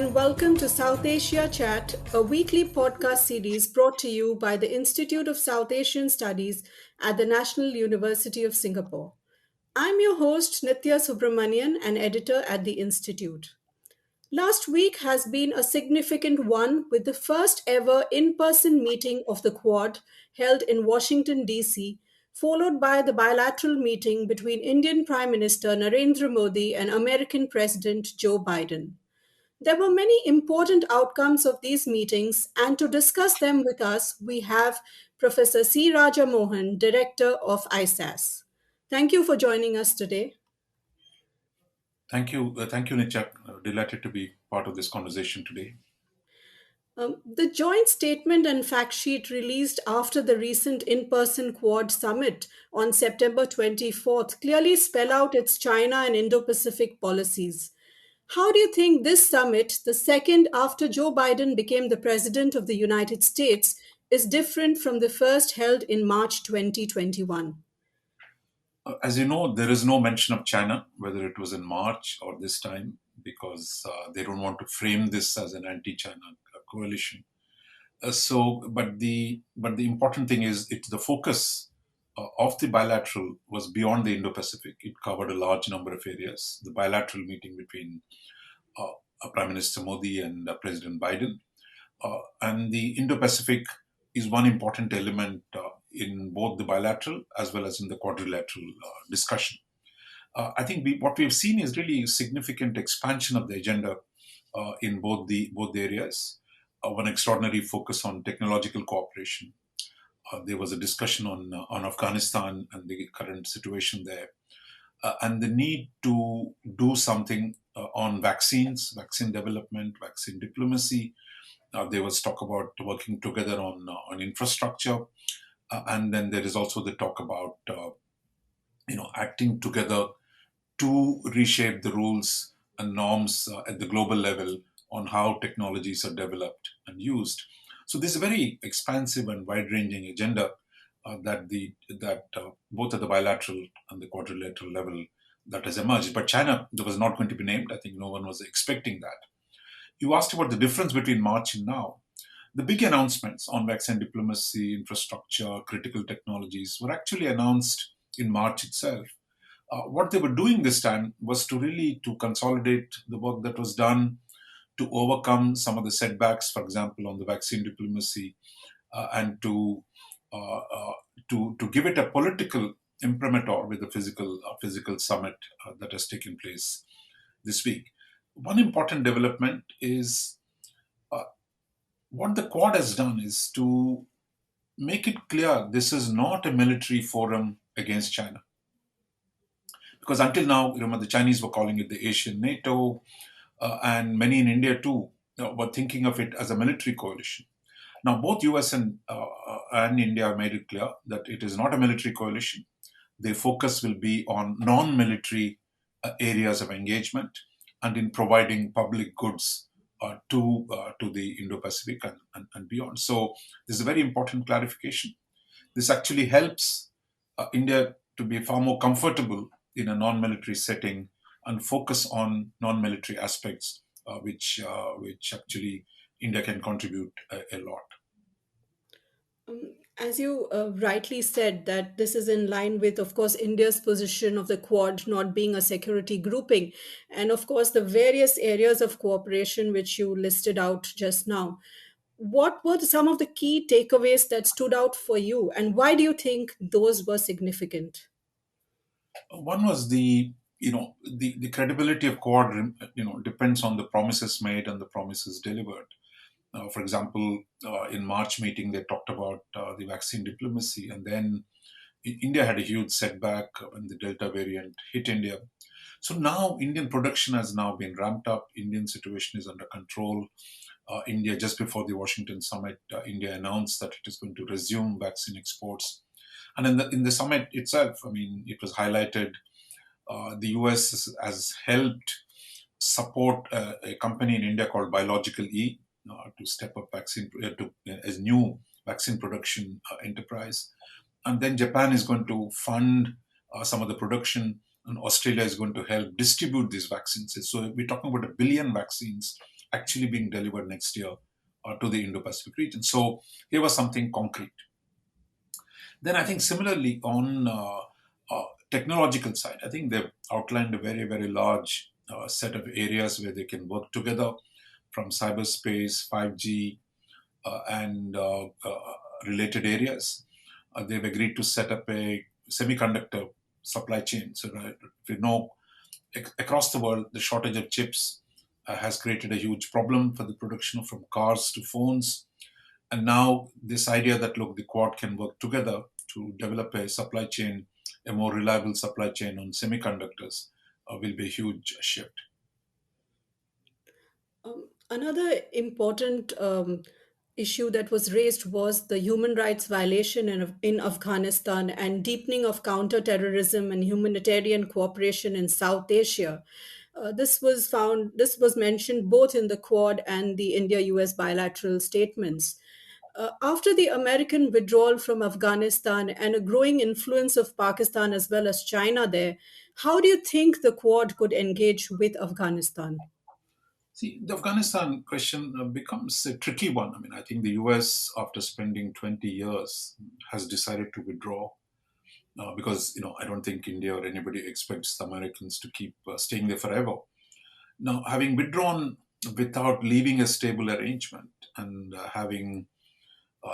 and welcome to South Asia Chat, a weekly podcast series brought to you by the Institute of South Asian Studies at the National University of Singapore. I'm your host, Nithya Subramanian, an editor at the Institute. Last week has been a significant one with the first ever in person meeting of the Quad held in Washington, D.C., followed by the bilateral meeting between Indian Prime Minister Narendra Modi and American President Joe Biden. There were many important outcomes of these meetings, and to discuss them with us, we have Professor C. Raja Mohan, Director of ISAS. Thank you for joining us today. Thank you, Nichak. Delighted to be part of this conversation today. The joint statement and fact sheet released after the recent in person Quad summit on September 24th clearly spell out its China and Indo Pacific policies. How do you think this summit, the second after Joe Biden became the President of the United States, is different from the first held in March 2021? As you know, there is no mention of China, whether it was in March or this time, because they don't want to frame this as an anti-China coalition. But the important thing is it's the focus of the bilateral was beyond the Indo-Pacific. It covered a large number of areas. The bilateral meeting between Prime Minister Modi and President Biden. And the Indo-Pacific is one important element in both the bilateral as well as in the quadrilateral discussion. I think what we've seen is really significant expansion of the agenda in both the areas. One extraordinary focus on technological cooperation. There was a discussion on Afghanistan and the current situation there, and the need to do something on vaccines, vaccine development, vaccine diplomacy. There was talk about working together on infrastructure, and then there is also the talk about acting together to reshape the rules and norms at the global level on how technologies are developed and used. So this is a very expansive and wide-ranging agenda that both at the bilateral and the quadrilateral level that has emerged. But China, that was not going to be named. I think no one was expecting that. You asked about the difference between March and now. The big announcements on vaccine diplomacy, infrastructure, critical technologies were actually announced in March itself. What they were doing this time was to consolidate the work that was done to overcome some of the setbacks, for example, on the vaccine diplomacy, and uh, uh, to give it a political imprimatur with the physical summit that has taken place this week. One important development is uh, what the Quad has done is to make it clear this is not a military forum against China. Because until now, remember, the Chinese were calling it the Asian NATO, and many in India too were thinking of it as a military coalition. Now, both US and India have made it clear that it is not a military coalition. Their focus will be on non military areas of engagement and in providing public goods to the Indo Pacific and beyond. So, this is a very important clarification. This actually helps India to be far more comfortable in a non military setting and focus on non military aspects, which actually India can contribute a lot. As you rightly said, that this is in line with, of course, India's position of the Quad not being a security grouping, and of course, the various areas of cooperation which you listed out just now. What were some of the key takeaways that stood out for you, and why do you think those were significant? One was the credibility of Quad depends on the promises made and the promises delivered. For example, in March meeting they talked about the vaccine diplomacy, and then India had a huge setback when the Delta variant hit India. So now Indian production has now been ramped up. Indian situation is under control. India, just before the Washington summit, India announced that it is going to resume vaccine exports. And in the summit itself, I mean, it was highlighted the US has helped support a company in India called Biological E to step up vaccine to as new vaccine production enterprise, and then Japan is going to fund some of the production, and Australia is going to help distribute these vaccines. So we're talking about 1 billion vaccines actually being delivered next year to the Indo-Pacific region. So here was something concrete. Then I think similarly on technological side, I think they've outlined a very, very large set of areas where they can work together, from cyberspace, 5G, and related areas. They've agreed to set up a semiconductor supply chain. So we know across the world, the shortage of chips has created a huge problem for the production from cars to phones. And now this idea that, look, the Quad can work together to develop a supply chain, a more reliable supply chain on semiconductors, will be a huge shift. Another important issue that was raised was the human rights violation in Afghanistan and deepening of counterterrorism and humanitarian cooperation in South Asia. This was mentioned both in the Quad and the India-US bilateral statements. After the American withdrawal from Afghanistan and a growing influence of Pakistan as well as China there, how do you think the Quad could engage with Afghanistan? See, the Afghanistan question becomes a tricky one. I mean, I think the US, after spending 20 years, has decided to withdraw because, I don't think India or anybody expects the Americans to keep staying there forever. Now, having withdrawn without leaving a stable arrangement and having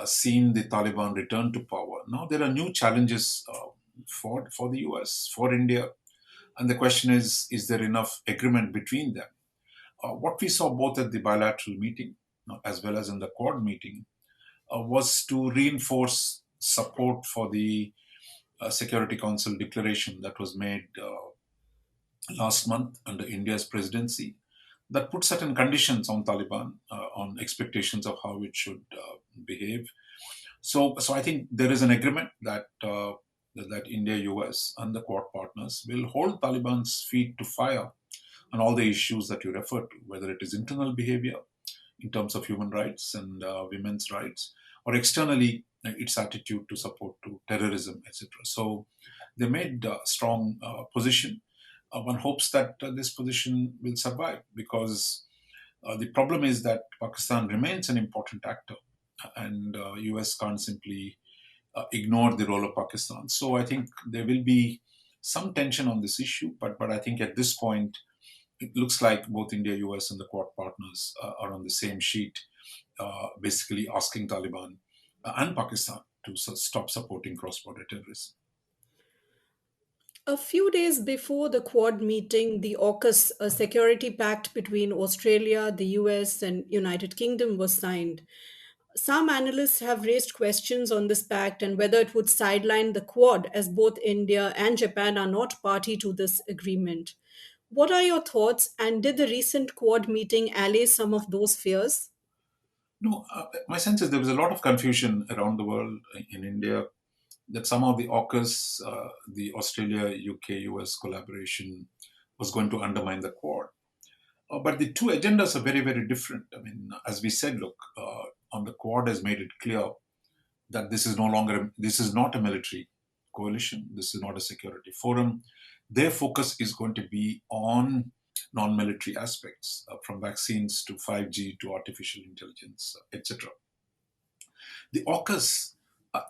seen the Taliban return to power, now there are new challenges for the US, for India. And the question is there enough agreement between them? What we saw both at the bilateral meeting as well as in the Quad meeting was to reinforce support for the Security Council declaration that was made last month under India's presidency that put certain conditions on Taliban on expectations of how it should behave. So I think there is an agreement that India, US, and the Quad partners will hold Taliban's feet to fire on all the issues that you refer to, whether it is internal behavior in terms of human rights and women's rights, or externally its attitude to support to terrorism, etc. So they made a strong position. One hopes that this position will survive because the problem is that Pakistan remains an important actor, and US can't simply ignore the role of Pakistan. So I think there will be some tension on this issue, but I think at this point it looks like both India, US, and the Quad partners are on the same sheet, basically asking Taliban and Pakistan to stop supporting cross-border terrorism. A few days before the Quad meeting, the AUKUS, a security pact between Australia, the US, and United Kingdom, was signed. Some analysts have raised questions on this pact and whether it would sideline the Quad, as both India and Japan are not party to this agreement. What are your thoughts, and did the recent Quad meeting allay some of those fears? No, my sense is there was a lot of confusion around the world in India that somehow the AUKUS, the Australia, UK, US collaboration was going to undermine the Quad. But the two agendas are very, very different. I mean, as we said, look, on the Quad has made it clear that this is not a military coalition. This is not a security forum. Their focus is going to be on non-military aspects, from vaccines to 5G to artificial intelligence, etc. The AUKUS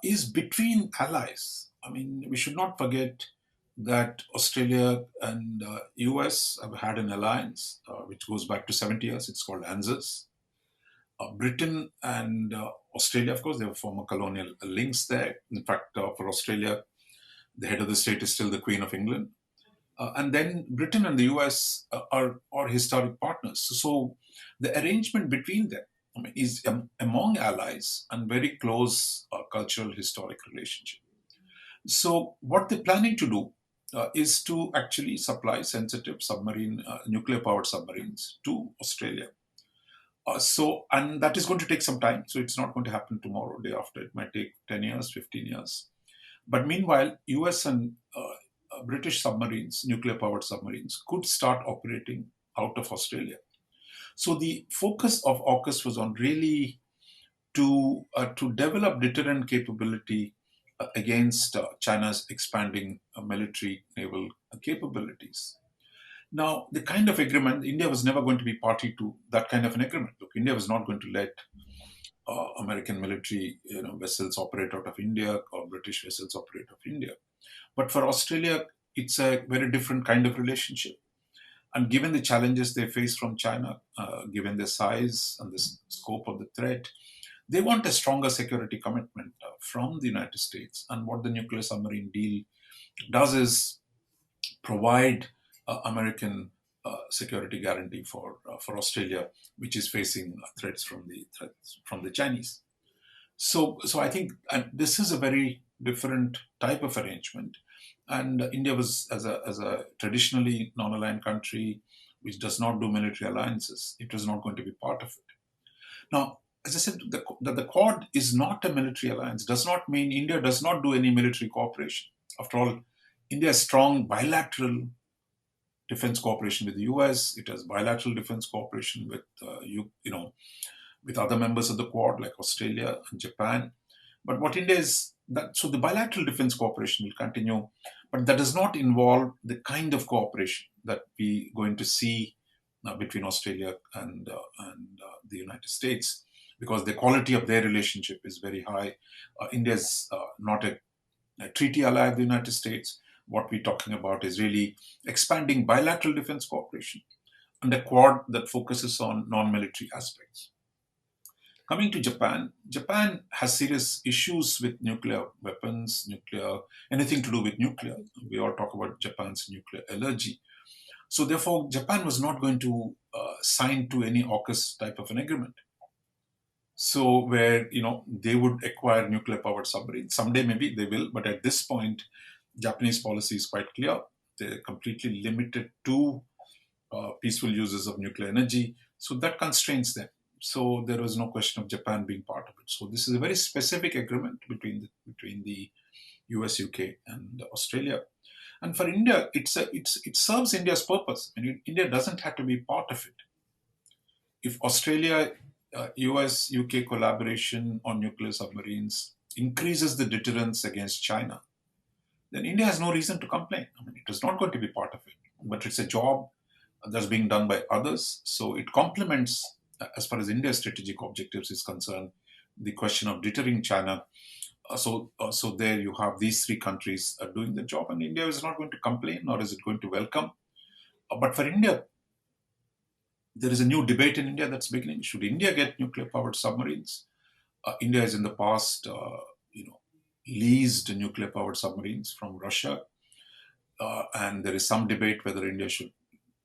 is between allies. I mean, we should not forget that Australia and US have had an alliance which goes back to 70 years. It's called ANZUS. Britain and Australia, of course, there were former colonial links there. In fact, for Australia, the head of the state is still the Queen of England. And then Britain and the US are historic partners. So the arrangement between them, I mean, is among allies and very close cultural historic relationship. So what they're planning to do is to actually supply sensitive submarine, nuclear powered submarines to Australia. And that is going to take some time. So it's not going to happen tomorrow, day after. It might take 10 years, 15 years. But meanwhile, US and British submarines, nuclear powered submarines, could start operating out of Australia. So the focus of AUKUS was on really to develop deterrent capability against China's expanding military naval capabilities. Now, the kind of agreement, India was never going to be party to that kind of an agreement. Look, India was not going to let American military vessels operate out of India or British vessels operate out of India. But for Australia, it's a very different kind of relationship. And given the challenges they face from China, given the size and the scope of the threat, they want a stronger security commitment from the United States. And what the nuclear submarine deal does is provide American security guarantee for Australia, which is facing threats from the Chinese. So I think this is a very different type of arrangement. And India was, as a traditionally non-aligned country, which does not do military alliances, it was not going to be part of it. Now, as I said, that the Quad is not a military alliance does not mean India does not do any military cooperation. After all, India has strong bilateral defense cooperation with the US. It has bilateral defense cooperation with with other members of the Quad like Australia and Japan. But what India is that so the bilateral defense cooperation will continue, but that does not involve the kind of cooperation that we going to see between Australia and the United States, because the quality of their relationship is very high. India is not a treaty ally of the United States. What we're talking about is really expanding bilateral defense cooperation and a Quad that focuses on non-military aspects. Coming to Japan, Japan has serious issues with nuclear weapons, anything to do with nuclear. We all talk about Japan's nuclear allergy. So therefore, Japan was not going to sign to any AUKUS type of an agreement. So where they would acquire nuclear powered submarines someday, maybe they will, but at this point, Japanese policy is quite clear. They're completely limited to peaceful uses of nuclear energy. So that constrains them. So there was no question of Japan being part of it. So this is a very specific agreement between the US, UK, and Australia. And for India, it serves India's purpose. And India doesn't have to be part of it. If Australia, US, UK collaboration on nuclear submarines increases the deterrence against China, then India has no reason to complain. I mean, it is not going to be part of it, but it's a job that's being done by others. So it complements, as far as India's strategic objectives is concerned, the question of deterring China. So there you have these three countries doing the job, and India is not going to complain, nor is it going to welcome. But for India, there is a new debate in India that's beginning. Should India get nuclear-powered submarines? India has in the past, leased nuclear-powered submarines from Russia, and there is some debate whether India should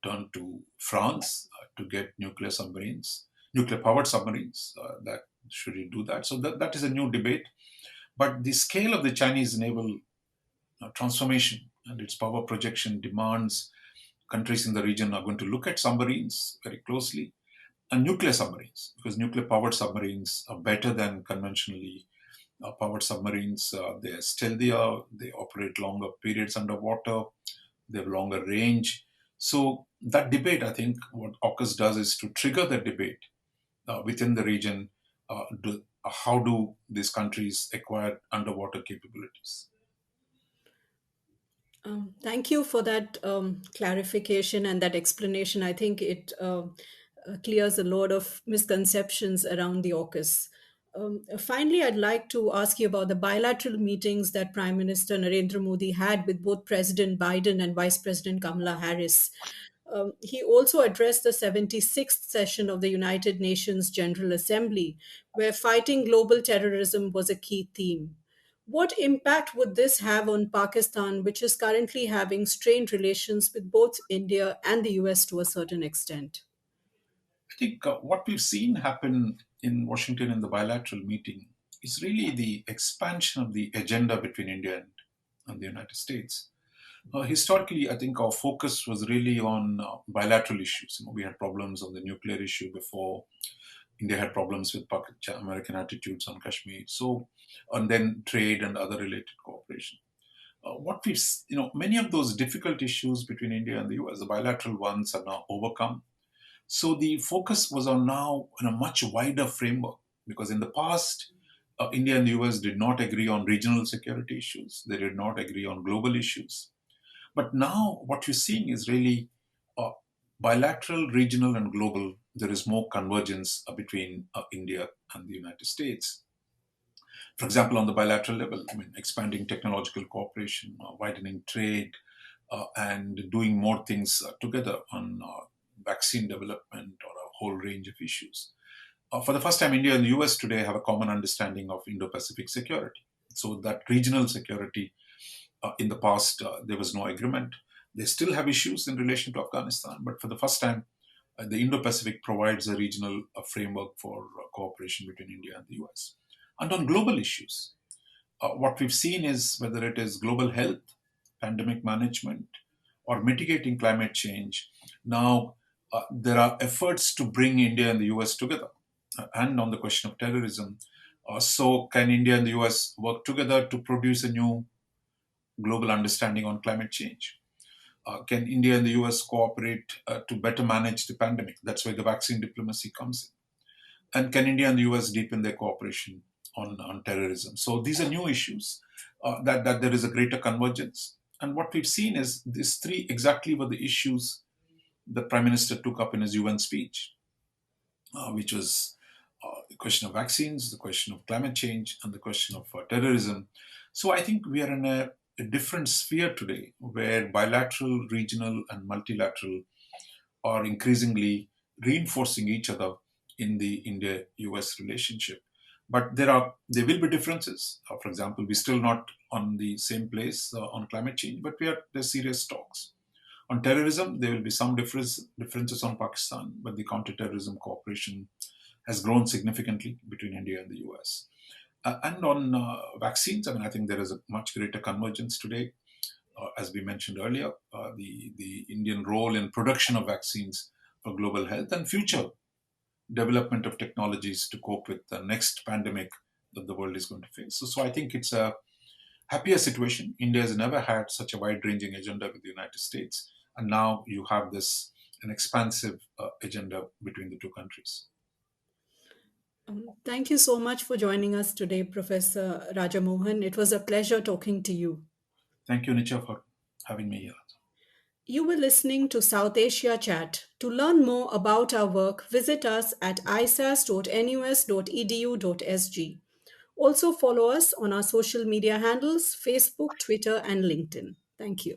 turn to France to get nuclear-powered submarines. That should you do that? So that is a new debate. But the scale of the Chinese naval transformation and its power projection demands countries in the region are going to look at submarines very closely and nuclear submarines, because nuclear-powered submarines are better than conventionally powered submarines. They are stealthier, they operate longer periods underwater, they have longer range. So that debate, I think, what AUKUS does is to trigger the debate within the region. How do these countries acquire underwater capabilities? Thank you for that clarification and that explanation. I think it clears a lot of misconceptions around the AUKUS. Finally, I'd like to ask you about the bilateral meetings that Prime Minister Narendra Modi had with both President Biden and Vice President Kamala Harris. He also addressed the 76th session of the United Nations General Assembly, where fighting global terrorism was a key theme. What impact would this have on Pakistan, which is currently having strained relations with both India and the US to a certain extent? I think what we've seen happen in Washington in the bilateral meeting is really the expansion of the agenda between India and the United States. Historically, I think our focus was really on bilateral issues. We had problems on the nuclear issue before. India had problems with American attitudes on Kashmir. So, and then trade and other related cooperation. Many of those difficult issues between India and the US, the bilateral ones, are now overcome. So the focus was on now on a much wider framework, because in the past, India and the US did not agree on regional security issues. They did not agree on global issues. But now what you're seeing is really Bilateral, regional, and global, there is more convergence between India and the United States. For example, on the bilateral level, I mean, expanding technological cooperation, widening trade, and doing more things together on vaccine development or a whole range of issues. For the first time, India and the US today have a common understanding of Indo Pacific security. So, that regional security, in the past, there was no agreement. They still have issues in relation to Afghanistan, but for the first time, the Indo Pacific provides a regional framework for cooperation between India and the US. And on global issues, what we've seen is whether it is global health, pandemic management, or mitigating climate change, now there are efforts to bring India and the US together. And on the question of terrorism, so can India and the US work together to produce a new global understanding on climate change? Can India and the US cooperate to better manage the pandemic? That's where the vaccine diplomacy comes in. And can India and the US deepen their cooperation on terrorism? So these are new issues that there is a greater convergence. And what we've seen is these three exactly were the issues the Prime Minister took up in his UN speech, which was the question of vaccines, the question of climate change, and the question of terrorism. So I think we are in a different sphere today where bilateral, regional, and multilateral are increasingly reinforcing each other in the India-US relationship. But there will be differences. For example, we're still not on the same place on climate change, but there's serious talks. On terrorism, there will be some differences on Pakistan, but the counterterrorism cooperation has grown significantly between India and the US. And on vaccines, I mean, I think there is a much greater convergence today. As we mentioned earlier, the Indian role in production of vaccines for global health and future development of technologies to cope with the next pandemic that the world is going to face. So I think it's a happier situation. India has never had such a wide-ranging agenda with the United States, and now you have this an expansive agenda between the two countries. Thank you so much for joining us today, Professor Raja Mohan. It was a pleasure talking to you. Thank you, Nicha, for having me here. You were listening to South Asia Chat. To learn more about our work, visit us at isas.nus.edu.sg. Also, follow us on our social media handles Facebook, Twitter, and LinkedIn. Thank you.